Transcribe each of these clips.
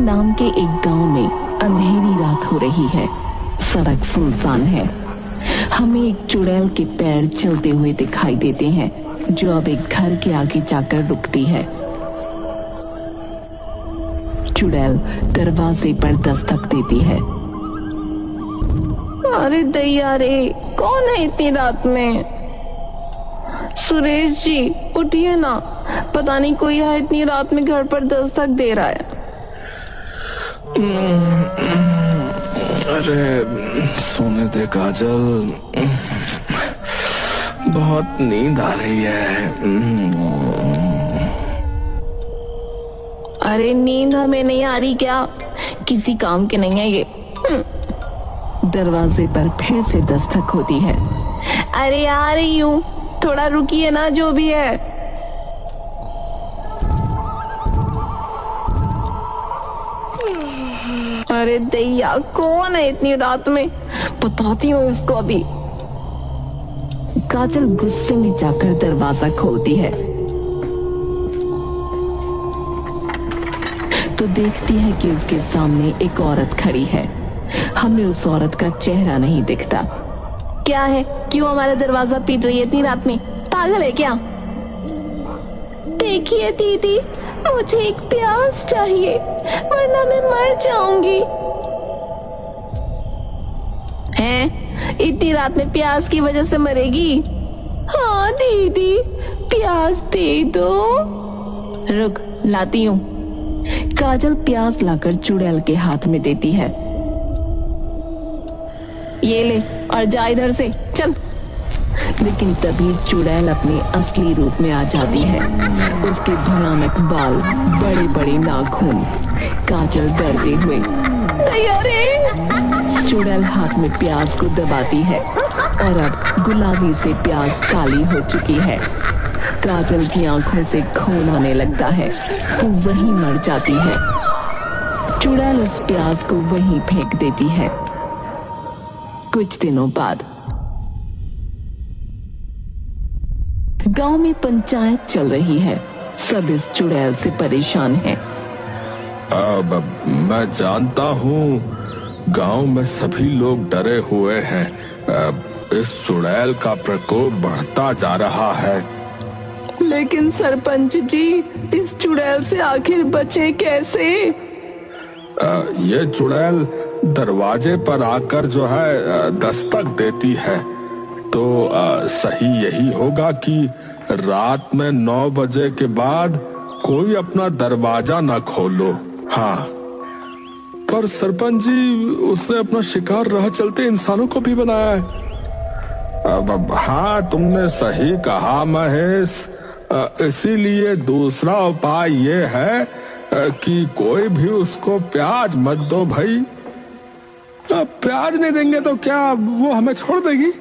नाम के एक गांव में अंधेरी रात हो रही है। सड़क सुनसान है। हमें एक चुड़ैल के पैर चलते हुए दिखाई देते हैं, जो अब एक घर के आगे जाकर रुकती है। चुड़ैल दरवाजे पर दस्तक देती है। अरे दैया रे, कौन है इतनी रात में? सुरेश जी उठिए ना, पता नहीं कोई है इतनी रात में घर पर दस्तक दे रहा है। अरे सोने दे काजल, बहुत नींद आ रही है। अरे नींद हमें नहीं आ रही क्या? किसी काम के नहीं है ये। दरवाजे पर फिर से दस्तक होती है। अरे आ रही हूँ, थोड़ा रुकिए ना। जो भी है अरे दैया, कौन है इतनी रात में? बताती हूँ इसको अभी। काजल गुस्से में जाकर दरवाजा खोलती है तो देखती है कि उसके सामने एक औरत खड़ी है। हमें उस औरत का चेहरा नहीं दिखता। क्या है? क्यों हमारा दरवाजा पीट रही है इतनी रात में? पागल है क्या? देखिए दीदी, मुझे एक प्यास चाहिए, वरना मैं मर जाऊंगी। हैं? इतनी रात में प्यास की वजह से मरेगी? हाँ दीदी, प्यास दे दो। रुक, लाती हूँ। काजल प्यास लाकर चुड़ैल के हाथ में देती है। ये ले और जा इधर से, चल। लेकिन तभी चुड़ैल अपने असली रूप में आ जाती है। उसके भयानक बाल, बड़े बड़े नाखून। काजल डरते हुए चुड़ैल हाथ में प्याज को दबाती है और अब गुलाबी से प्याज काली हो चुकी है। काजल की आंखों से खून आने लगता है, वो वहीं मर जाती है। चुड़ैल उस प्याज को वहीं फेंक देती है। कुछ दिनों बाद गांव में पंचायत चल रही है। सब इस चुड़ैल से परेशान हैं। अब मैं जानता हूँ गांव में सभी लोग डरे हुए हैं। अब इस चुड़ैल का प्रकोप बढ़ता जा रहा है। लेकिन सरपंच जी, इस चुड़ैल से आखिर बचे कैसे? ये चुड़ैल दरवाजे पर आकर जो है दस्तक देती है, तो सही यही होगा कि रात में 9 बजे के बाद कोई अपना दरवाजा ना खोलो। हाँ, पर सरपंच जी, उसने अपना शिकार राह चलते इंसानों को भी बनाया है। अब हाँ, तुमने सही कहा महेश। इसीलिए दूसरा उपाय ये है कि कोई भी उसको प्याज मत दो भाई। प्याज नहीं देंगे तो क्या वो हमें छोड़ देगी?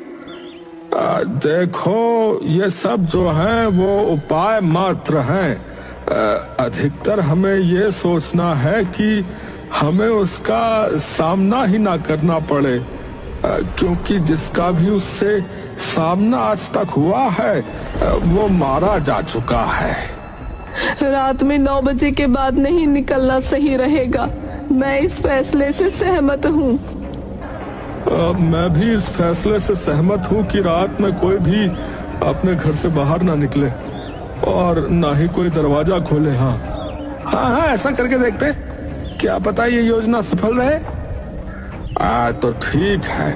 देखो, ये सब जो है वो उपाय मात्र हैं। अधिकतर हमें ये सोचना है कि हमें उसका सामना ही ना करना पड़े, क्योंकि जिसका भी उससे सामना आज तक हुआ है वो मारा जा चुका है। रात में 9 बजे के बाद नहीं निकलना सही रहेगा। मैं इस फैसले से सहमत हूँ। मैं भी इस फैसले से सहमत हूँ कि रात में कोई भी अपने घर से बाहर ना निकले और ना ही कोई दरवाजा खोले। हाँ हाँ हाँ, ऐसा करके देखते, क्या पता ये योजना सफल रहे। तो ठीक है,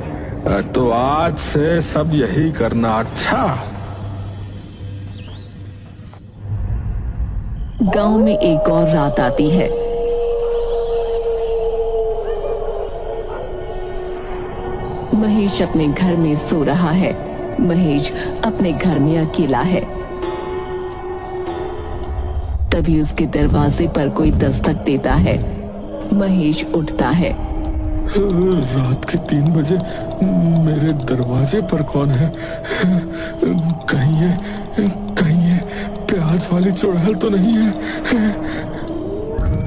तो आज से सब यही करना। अच्छा। गांव में एक और रात आती है। महेश अपने घर में सो रहा है। महेश अपने घर में अकेला है। तभी उसके दरवाजे पर कोई दस्तक देता है। महेश उठता है। रात के 3 बजे मेरे दरवाजे पर कौन है? कहीं ये प्याज वाली चुड़ैल तो नहीं है?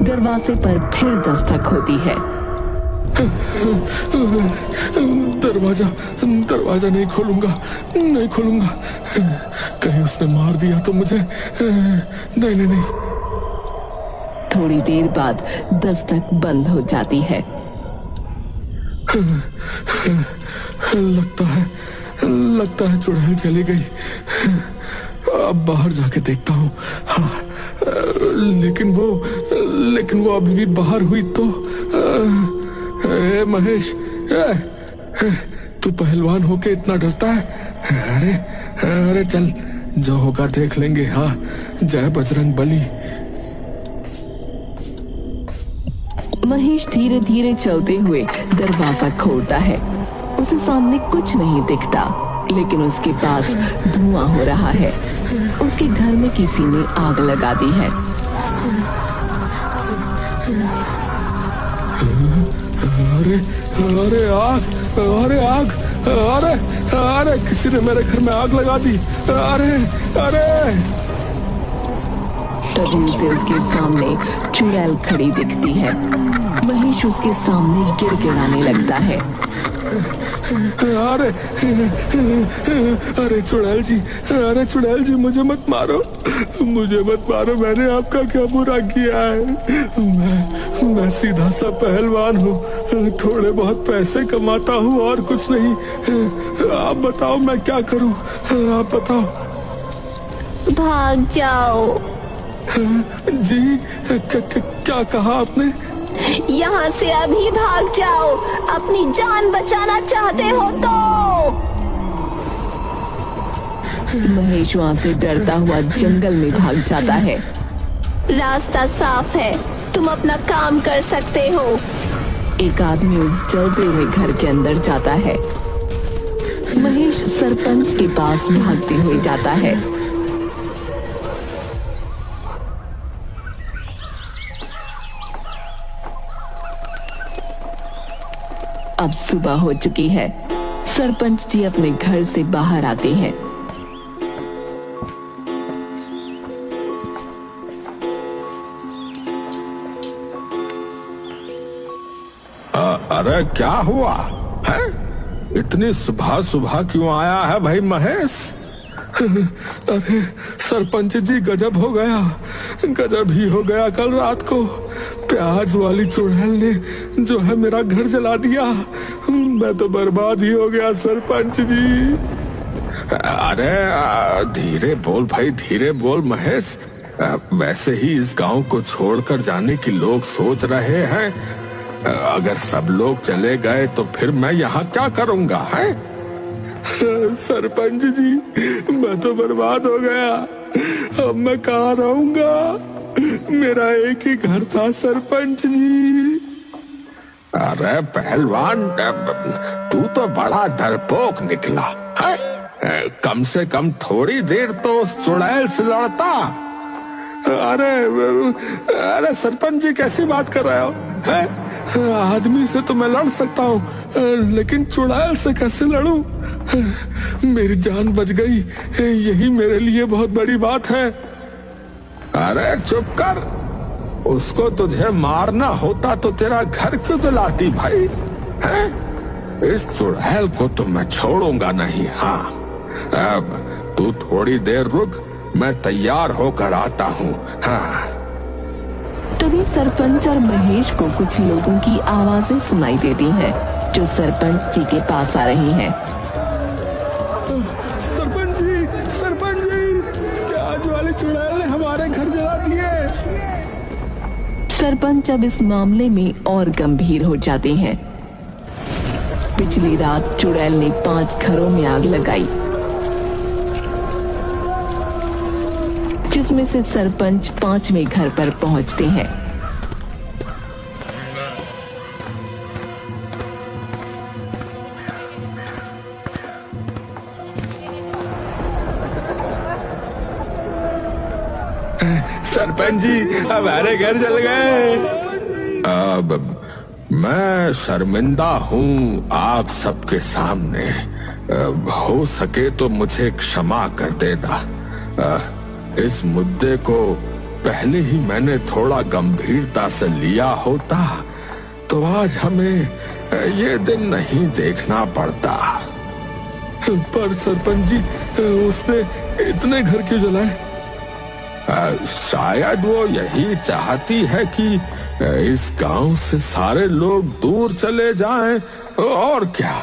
दरवाजे पर फिर दस्तक होती है। दरवाजा नहीं खोलूंगा। कहीं उसने मार दिया तो मुझे। नहीं। थोड़ी देर बाद दस्तक बंद हो जाती है। लगता है चुड़ैल चली गई। अब बाहर जाके देखता हूँ। हाँ, लेकिन वो अभी भी बाहर हुई तो। महेश, तू पहलवान होके इतना डरता है? अरे चल, जो होगा देख लेंगे। हाँ, जय बजरंग बली। महेश धीरे धीरे चलते हुए दरवाजा खोलता है। उसे सामने कुछ नहीं दिखता, लेकिन उसके पास धुआं हो रहा है। उसके घर में किसी ने आग लगा दी है। अरे आग! अरे किसी ने मेरे घर में आग लगा दी। अरे तभी उसे उसके सामने चुड़ैल खड़ी दिखती है। महेश उसके सामने गिड़गिड़ाने लगता है। अरे चुड़ैल जी, मुझे मत मारो। मैंने आपका क्या बुरा किया है? मैं सीधा सा पहलवान हूँ, थोड़े बहुत पैसे कमाता हूँ और कुछ नहीं। आप बताओ मैं क्या करूँ? आप बताओ। भाग जाओ। जी, क्या कहा आपने? यहाँ से अभी भाग जाओ, अपनी जान बचाना चाहते हो तो। महेश वहाँ से डरता हुआ जंगल में भाग जाता है। रास्ता साफ है, तुम अपना काम कर सकते हो। एक आदमी उस जलते हुए घर के अंदर जाता है। महेश सरपंच के पास भागते हुए जाता है। अब सुबह हो चुकी है। सरपंच जी अपने घर से बाहर आते हैं। अरे क्या हुआ है? इतनी सुबह सुबह क्यों आया है भाई महेश? अरे सरपंच जी, गजब ही हो गया। कल रात को प्याज वाली चुड़ैल ने जो है मेरा घर जला दिया। मैं तो बर्बाद ही हो गया सरपंच जी। अरे धीरे बोल भाई, धीरे बोल महेश। वैसे ही इस गांव को छोड़कर जाने की लोग सोच रहे हैं। अगर सब लोग चले गए तो फिर मैं यहाँ क्या करूँगा है? सरपंच जी, मैं तो बर्बाद हो गया। अब मैं कहाँ रहूंगा? मेरा एक ही घर था सरपंच जी। अरे पहलवान, तू तो बड़ा डरपोक निकला है? कम से कम थोड़ी देर तो उस चुड़ैल से लड़ता। अरे सरपंच जी, कैसी बात कर रहे हो? है? आदमी से तो मैं लड़ सकता हूँ, लेकिन चुड़ैल से कैसे लड़ूं? मेरी जान बच गई, यही मेरे लिए बहुत बड़ी बात है। अरे चुप कर। उसको तुझे मारना होता तो तेरा घर क्यों जलाती भाई? हैं? इस चुड़ैल को तो मैं छोड़ूंगा नहीं। हाँ, अब तू थोड़ी देर रुक, मैं तैयार होकर आता हूँ। हाँ। तभी सरपंच और महेश को कुछ लोगों की आवाजें सुनाई देती हैं, जो सरपंच जी के पास आ रही हैं। सरपंच जी, क्या आज वाली चुड़ैल ने हमारे घर जला दिए? सरपंच अब इस मामले में और गंभीर हो जाते हैं। पिछली रात चुड़ैल ने 5 घरों में आग लगाई, जिसमें से सरपंच 5वें घर पर पहुंचते हैं। सरपंच जी, हमारे घर जल गए। अब मैं शर्मिंदा हूँ आप सबके सामने। हो सके तो मुझे क्षमा कर देना। इस मुद्दे को पहले ही मैंने थोड़ा गंभीरता से लिया होता तो आज हमें ये दिन नहीं देखना पड़ता। पर सरपंच जी, उसने इतने घर क्यों जलाए? शायद वो यही चाहती है कि इस गांव से सारे लोग दूर चले जाएं, और क्या।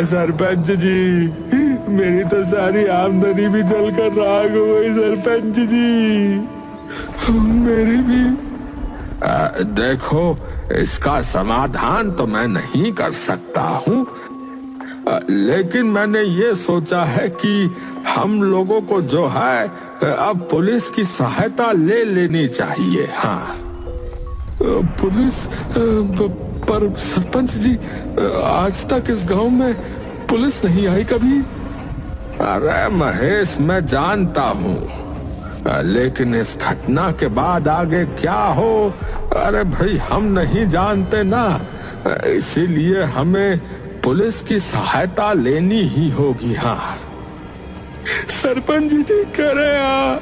सरपंच जी, मेरी तो सारी आमदनी भी जलकर राख हो गई सरपंच जी, मेरी भी। देखो, इसका समाधान तो मैं नहीं कर सकता हूँ, लेकिन मैंने ये सोचा है कि हम लोगों को जो है अब पुलिस की सहायता ले लेनी चाहिए। हाँ, पुलिस पर सरपंच जी, आज तक इस गांव में पुलिस नहीं आई कभी। अरे महेश, मैं जानता हूँ, लेकिन इस घटना के बाद आगे क्या हो, अरे भाई हम नहीं जानते ना, इसीलिए हमें पुलिस की सहायता लेनी ही होगी। हाँ, सरपंच जी ठीक कह रहे हैं,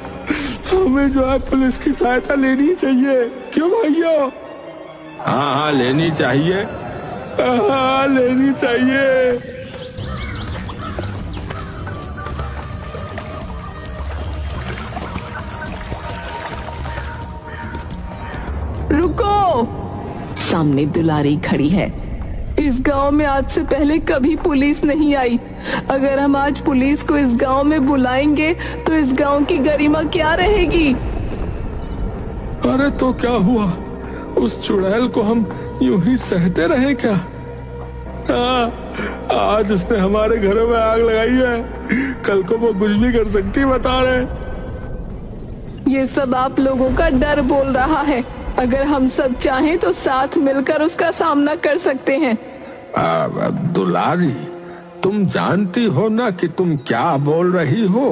हमें जो है पुलिस की सहायता लेनी चाहिए, क्यों भाइयों? हाँ, लेनी चाहिए, हाँ लेनी चाहिए। रुको, सामने दुलारी खड़ी है। इस गांव में आज से पहले कभी पुलिस नहीं आई। अगर हम आज पुलिस को इस गांव में बुलाएंगे तो इस गांव की गरिमा क्या रहेगी? अरे तो क्या हुआ, उस चुड़ैल को हम यूं ही सहते रहे क्या? आज उसने हमारे घरों में आग लगाई है, कल को वो कुछ भी कर सकती, बता रहे। ये सब आप लोगों का डर बोल रहा है। अगर हम सब चाहें तो साथ मिलकर उसका सामना कर सकते हैं। दुलारी, तुम जानती हो ना कि तुम क्या बोल रही हो।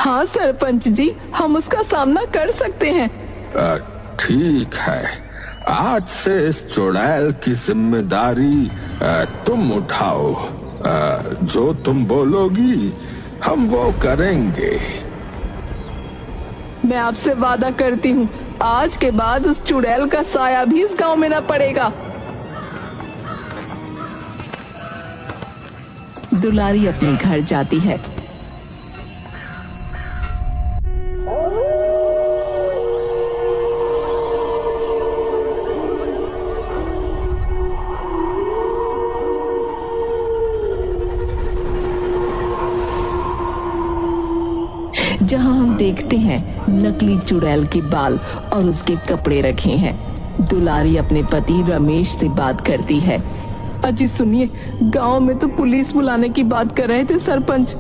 हाँ सरपंच जी, हम उसका सामना कर सकते हैं। ठीक है, आज से इस चुड़ैल की जिम्मेदारी तुम उठाओ। जो तुम बोलोगी हम वो करेंगे। मैं आपसे वादा करती हूँ, आज के बाद उस चुड़ैल का साया भी इस गांव में न पड़ेगा। दुलारी अपने घर जाती है। जहां हम देखते हैं नकली चुड़ैल के बाल और उसके कपड़े रखे हैं। दुलारी अपने पति रमेश से बात करती है। अजी सुनिए, गांव में तो पुलिस बुलाने की बात कर रहे थे सरपंच,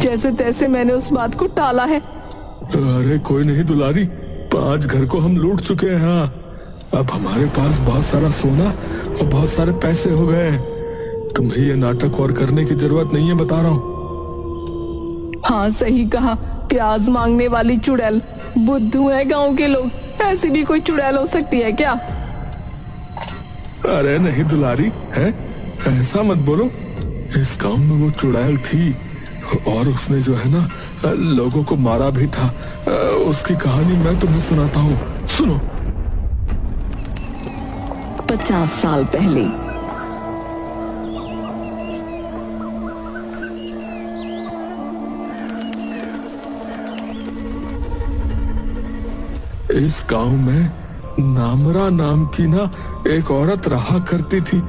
जैसे तैसे मैंने उस बात को टाला है। अरे कोई नहीं दुलारी, 5 घर को हम लूट चुके हैं। हाँ, अब हमारे पास बहुत सारा सोना और बहुत सारे पैसे हो गए। तुम्हें ये नाटक और करने की जरूरत नहीं है, बता रहा हूँ। हाँ सही कहा, प्याज मांगने वाली चुड़ैल। बुद्धू है गांव के लोग, ऐसी भी कोई चुड़ैल हो सकती है क्या? अरे नहीं दुलारी, है ऐसा मत बोलो। इस गांव में वो चुड़ैल थी और उसने जो है ना लोगों को मारा भी था। उसकी कहानी मैं तुम्हें सुनाता हूँ, सुनो। 50 साल पहले इस गांव में नामरा नाम की ना एक औरत रहा करती थी,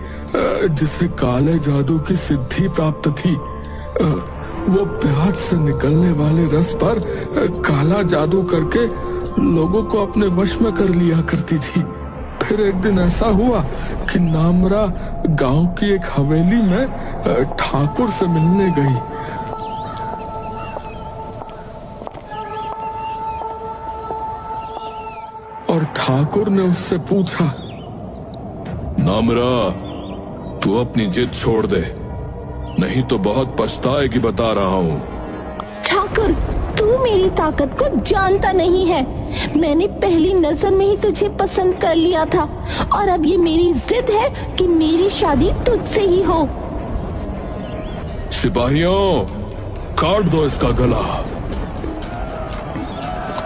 जिसे काले जादू की सिद्धि प्राप्त थी। वो प्याज से निकलने वाले रस पर काला जादू करके लोगों को अपने वश में कर लिया करती थी। फिर एक दिन ऐसा हुआ कि नामरा गांव की एक हवेली में ठाकुर से मिलने गई। और ठाकुर ने उससे पूछा, नामरा, तू अपनी जिद छोड़ दे, नहीं तो बहुत पछताएगी, बता रहा हूँ। ठाकुर, तू मेरी ताकत को जानता नहीं है। मैंने पहली नजर में ही तुझे पसंद कर लिया था और अब ये मेरी जिद है कि मेरी शादी तुझसे ही हो। सिपाहियों, काट दो इसका गला।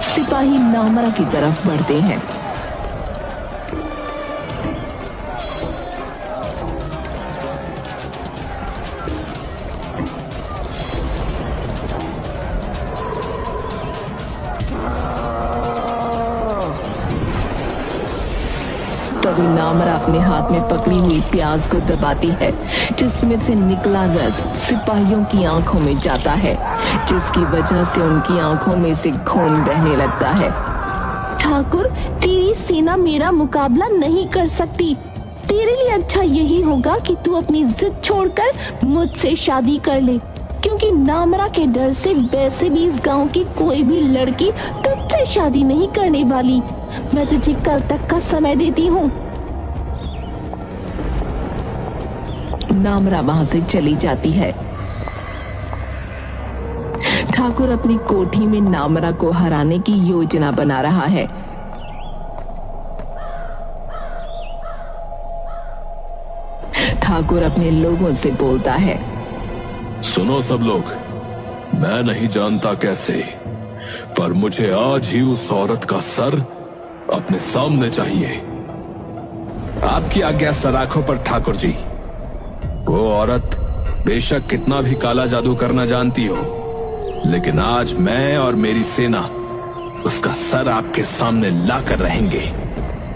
सिपाही नामरा की तरफ बढ़ते हैं। तभी नामरा अपने हाथ में पकड़ी हुई प्याज को दबाती है, जिसमें से निकला रस सिपाहियों की आंखों में जाता है, जिसकी वजह से उनकी आंखों में से खून बहने लगता है। ठाकुर, तेरी सेना मेरा मुकाबला नहीं कर सकती। तेरे लिए अच्छा यही होगा कि तू अपनी जिद छोड़कर मुझसे शादी कर ले, क्योंकि नामरा के डर से वैसे भी इस गांव की कोई भी लड़की तुझसे शादी नहीं करने वाली। मैं तुझे कल तक का समय देती हूँ। नामरा वहां से चली जाती है। ठाकुर अपनी कोठी में नामरा को हराने की योजना बना रहा है। ठाकुर अपने लोगों से बोलता है, सुनो सब लोग, मैं नहीं जानता कैसे, पर मुझे आज ही उस औरत का सर अपने सामने चाहिए। आपकी आज्ञा सर आंखों पर ठाकुर जी। वो औरत बेशक कितना भी काला जादू करना जानती हो, लेकिन आज मैं और मेरी सेना उसका सर आपके सामने लाकर रहेंगे।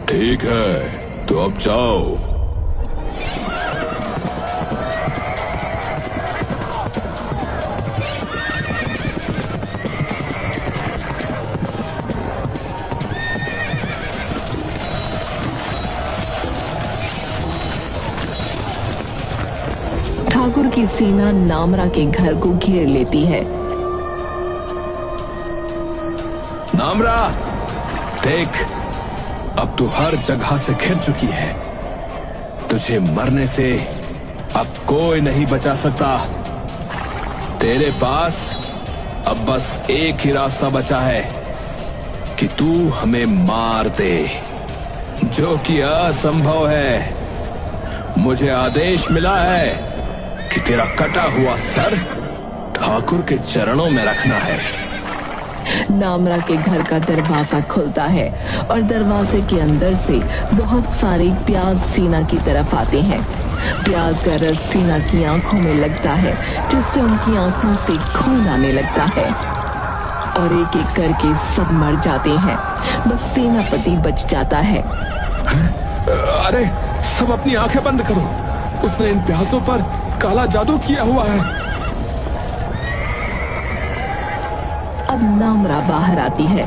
ठीक है, तो अब जाओ। ठाकुर की सेना नामरा के घर को घेर लेती है। नामरा, देख, अब तू हर जगह से घिर चुकी है। तुझे मरने से अब कोई नहीं बचा सकता। तेरे पास अब बस एक ही रास्ता बचा है कि तू हमें मार दे, जो कि असंभव है। मुझे आदेश मिला है कि तेरा कटा हुआ सर ठाकुर के चरणों में रखना है। नामरा के घर का दरवाजा खुलता है और दरवाजे के अंदर से बहुत सारे प्याज सीना की तरफ आते हैं। प्याज का रस सीना की आंखों में लगता है, जिससे उनकी आंखों से खून आने लगता है और एक एक करके सब मर जाते हैं। बस सेनापति बच जाता है। अरे, सब अपनी आंखें बंद करो, उसने इन प्याजों पर काला जादू किया हुआ है। अब नामरा बाहर आती है।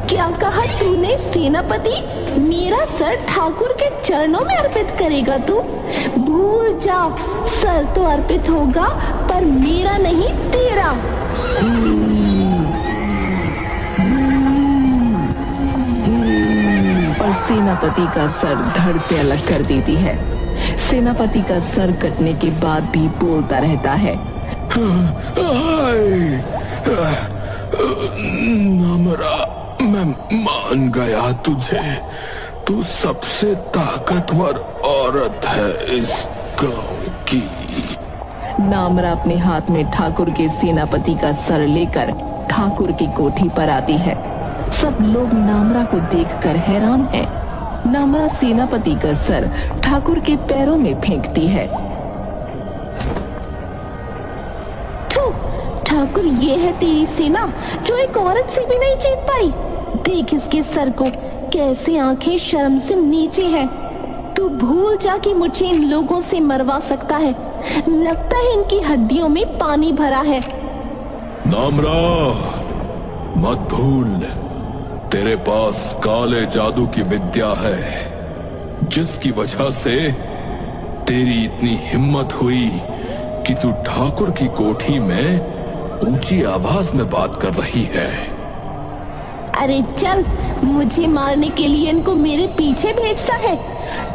क्या कहा तूने सेनापति? मेरा सर ठाकुर के चरणों में अर्पित करेगा तू? भूल जा, सर तो अर्पित होगा पर मेरा नहीं, तेरा। और सेनापति का सर धड़ से अलग कर देती है। सेनापति का सर कटने के बाद भी बोलता रहता है, नामरा, मैं मान गया तुझे। तू सबसे ताकतवर औरत है इस गांव की। नामरा अपने हाथ में ठाकुर के सेनापति का सर लेकर ठाकुर की कोठी पर आती है। सब लोग नामरा को देखकर हैरान हैं। नामरा सेनापति का सर ठाकुर के पैरों में फेंकती है। ठाकुर, ये है तेरी सेना जो एक औरत से भी नहीं जीत पाई। देख इसके सर को, कैसे आंखें शर्म से नीचे हैं। तू भूल जा कि मुझे इन लोगों से मरवा सकता है। लगता है इनकी हड्डियों में पानी भरा है। नामरा, मत भूल, तेरे पास काले जादू की विद्या है, जिसकी वजह से तेरी इतनी हिम्मत हुई कि तू ठाकुर की कोठी में ऊंची आवाज में बात कर रही है। अरे चल, मुझे मारने के लिए इनको मेरे पीछे भेजता है।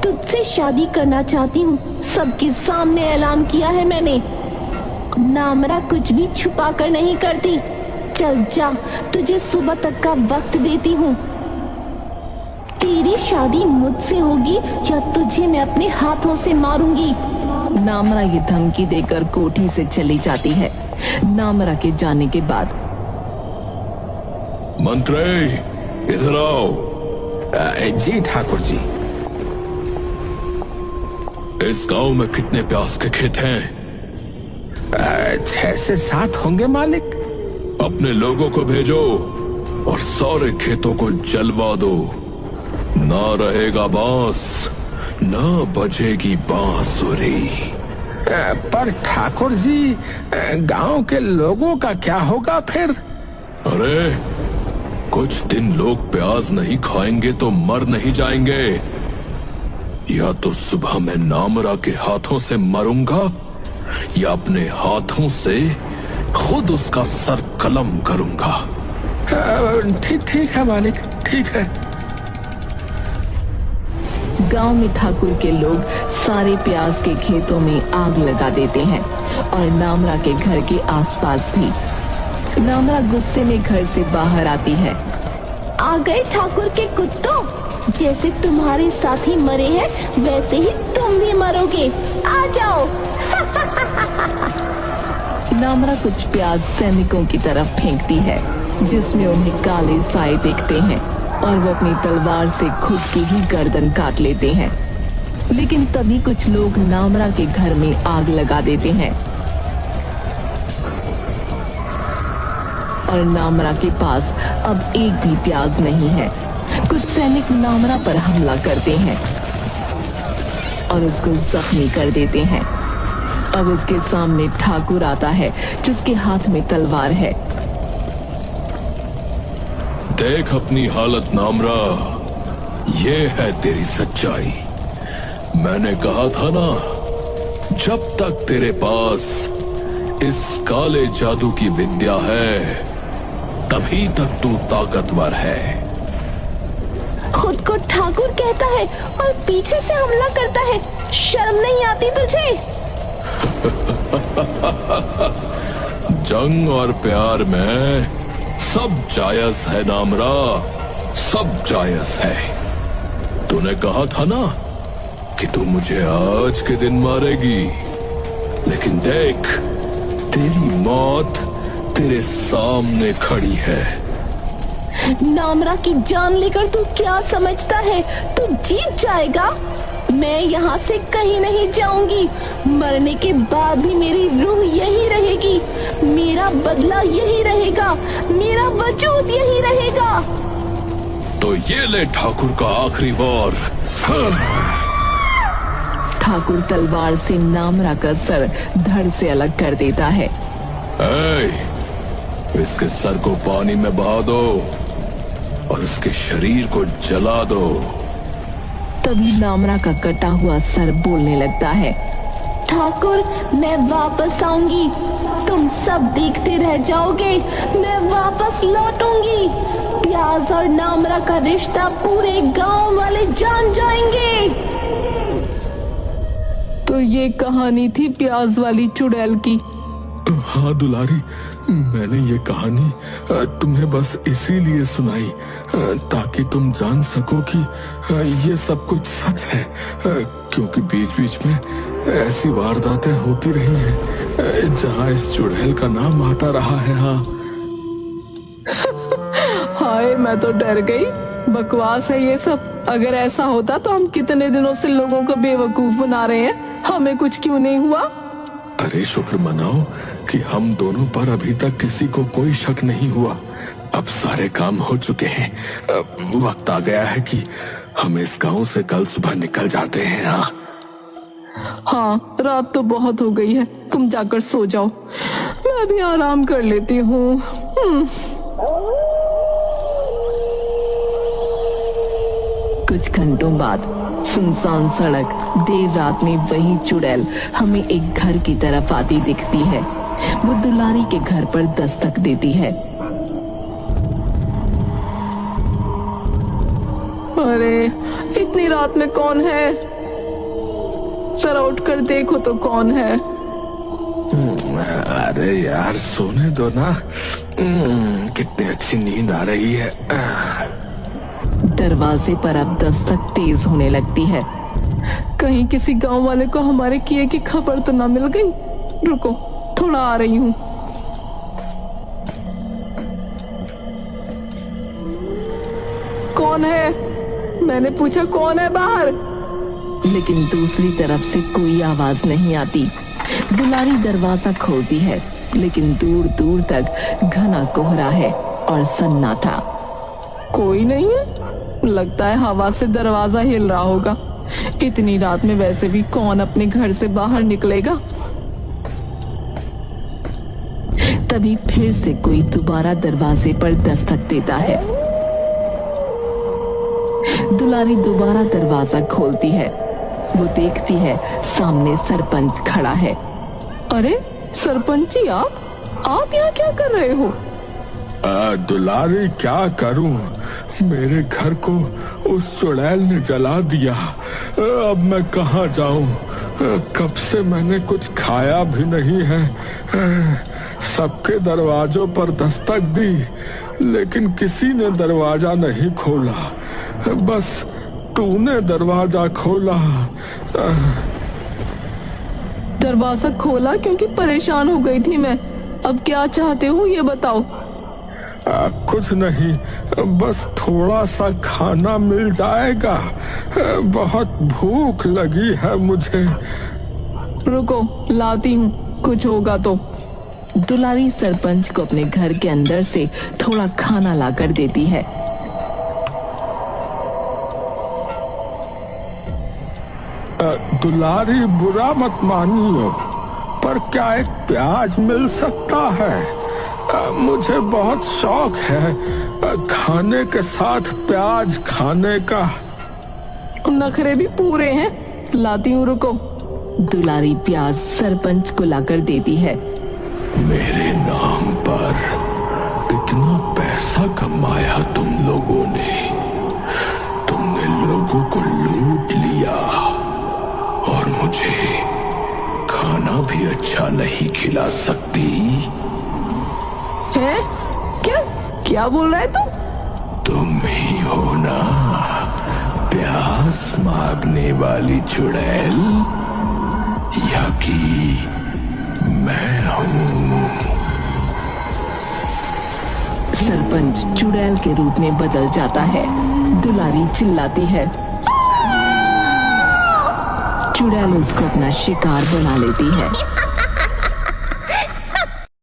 तुझसे शादी करना चाहती हूँ, सबके सामने ऐलान किया है मैंने। नामरा कुछ भी छुपा कर नहीं करती। चल जा, तुझे सुबह तक का वक्त देती हूँ। तेरी शादी मुझसे होगी या तुझे मैं अपने हाथों से मारूंगी। नामरा ये धमकी देकर कोठी से चली जाती है। नामरा के जाने के बाद, मंत्री, इधर आओ। जी ठाकुर जी। इस गांव में कितने प्याज के खेत हैं? 6 से 7 होंगे मालिक। अपने लोगों को भेजो और सारे खेतों को जलवा दो। ना रहेगा बांस, ना बजेगी बांसुरी। पर ठाकुर जी, गांव के लोगों का क्या होगा फिर? अरे कुछ दिन लोग प्याज नहीं खाएंगे तो मर नहीं जाएंगे। या तो सुबह मैं नामरा के हाथों से मरूंगा या अपने हाथों से खुद उसका सर कलम करूंगा। ठीक है मालिक, ठीक है। गांव में ठाकुर के लोग सारे प्याज के खेतों में आग लगा देते हैं और नामरा के घर के आसपास भी। नामरा गुस्से में घर से बाहर आती है। आ गए ठाकुर के कुत्तों, जैसे तुम्हारे साथी मरे हैं वैसे ही तुम भी मरोगे। आ जाओ। नामरा कुछ प्याज सैनिकों की तरफ फेंकती है, जिसमें उन्हें काले साए दिखते हैं और वो अपनी तलवार से खुद की ही गर्दन काट लेते हैं। लेकिन तभी कुछ लोग नामरा के घर में आग लगा देते हैं और नामरा के पास अब एक भी प्याज नहीं है। कुछ सैनिक नामरा पर हमला करते हैं और उसको जख्मी कर देते हैं। अब उसके सामने ठाकुर आता है, जिसके हाथ में तलवार है। देख अपनी हालत नामरा, ये है तेरी सच्चाई। मैंने कहा था ना, जब तक तेरे पास इस काले जादू की विद्या है तभी तक तू ताकतवर है। खुद को ठाकुर कहता है और पीछे से हमला करता है। शर्म नहीं आती तुझे? जंग और प्यार में सब जायज है नामरा, सब जायज है। तूने कहा था ना कि तू मुझे आज के दिन मारेगी, लेकिन देख तेरी मौत तेरे सामने खड़ी है। नामरा की जान लेकर तू क्या समझता है? तू जीत जाएगा। मैं यहाँ से कहीं नहीं जाऊंगी। मरने के बाद भी मेरी रूह यही रहेगी, मेरा बदला यही रहेगा, मेरा वजूद यही रहेगा। तो ये ले ठाकुर का आखिरी वार। ठाकुर तलवार से नामरा का सर धड़ से अलग कर देता है। इसके सर को पानी में बहा दो और उसके शरीर को जला दो। तभी नामरा का कटा हुआ सर बोलने लगता है। ठाकुर, मैं वापस आऊंगी, तुम सब देखते रह जाओगे। मैं वापस लौटूंगी। प्याज और नामरा का रिश्ता पूरे गांव वाले जान जाएंगे। तो ये कहानी थी प्याज वाली चुड़ैल की। हाँ दुलारी, मैंने ये कहानी तुम्हें बस इसीलिए सुनाई ताकि तुम जान सको कि ये सब कुछ सच है, क्योंकि बीच बीच में ऐसी वारदातें होती रही हैं जहाँ इस चुड़ैल का नाम आता रहा है। हाँ हाय, मैं तो डर गई। बकवास है ये सब। अगर ऐसा होता तो हम कितने दिनों से लोगों को बेवकूफ बना रहे हैं, हमें कुछ क्यों नहीं हुआ? अरे शुक्र मनाओ कि हम दोनों पर अभी तक किसी को कोई शक नहीं हुआ। अब सारे काम हो चुके हैं। वक्त आ गया है कि हम इस गांव से कल सुबह निकल जाते हैं। हाँ, रात तो बहुत हो गई है, तुम जाकर सो जाओ, मैं भी आराम कर लेती हूँ। कुछ घंटों बाद सुनसान सड़क, देर रात में वही चुड़ैल हमें एक घर की तरफ आती दिखती है। वो दुलारी के घर पर दस्तक देती है। अरे इतनी रात में कौन है? जरा उठकर देखो तो कौन है। अरे यार सोने दो ना, कितनी अच्छी नींद आ रही है। दरवाजे पर अब दस्तक तेज होने लगती है। कहीं किसी गांव वाले को हमारे किए की खबर तो ना मिल गई। रुको, थोड़ा आ रही हूँ। कौन है? मैंने पूछा कौन है बाहर? लेकिन दूसरी तरफ से कोई आवाज नहीं आती। दुलारी दरवाजा खोलती है, लेकिन दूर दूर तक घना कोहरा है और सन्नाटा। कोई नहीं है। लगता है हवा से दरवाजा हिल रहा होगा। इतनी रात में वैसे भी कौन अपने घर से बाहर निकलेगा। तभी फिर से कोई दोबारा दरवाजे पर दस्तक देता है। दुलारी दोबारा दरवाजा खोलती है। वो देखती है सामने सरपंच खड़ा है। अरे सरपंच जी, आप यहाँ क्या कर रहे हो? दुलारी, क्या करूं, मेरे घर को उस चुड़ैल ने जला दिया। अब मैं कहाँ जाऊं? कब से मैंने कुछ खाया भी नहीं है। सबके दरवाजों पर दस्तक दी, लेकिन किसी ने दरवाजा नहीं खोला। बस तूने दरवाजा खोला। दरवाजा खोला क्योंकि परेशान हो गई थी मैं। अब क्या चाहते हो ये बताओ। कुछ नहीं, बस थोड़ा सा खाना मिल जाएगा। बहुत भूख लगी है मुझे। रुको, लाती हूँ, कुछ होगा तो। दुलारी सरपंच को अपने घर के अंदर से थोड़ा खाना लाकर देती है। दुलारी, बुरा मत मानियो, पर क्या एक प्याज मिल सकता है? मुझे बहुत शौक है खाने के साथ प्याज खाने का। नखरे भी पूरे हैं। लाती हूँ, रुको। दुलारी प्याज सरपंच को लाकर देती है। मेरे नाम पर इतना पैसा कमाया तुम लोगों ने। तुमने लोगों को लूट लिया और मुझे खाना भी अच्छा नहीं खिला सकती है? क्या बोल रहा है तू? तुम ही हो ना प्यास मांगने वाली चुड़ैल, या कि मैं हूँ? सरपंच चुड़ैल के रूप में बदल जाता है। दुलारी चिल्लाती है। चुड़ैल उसको अपना शिकार बना लेती है।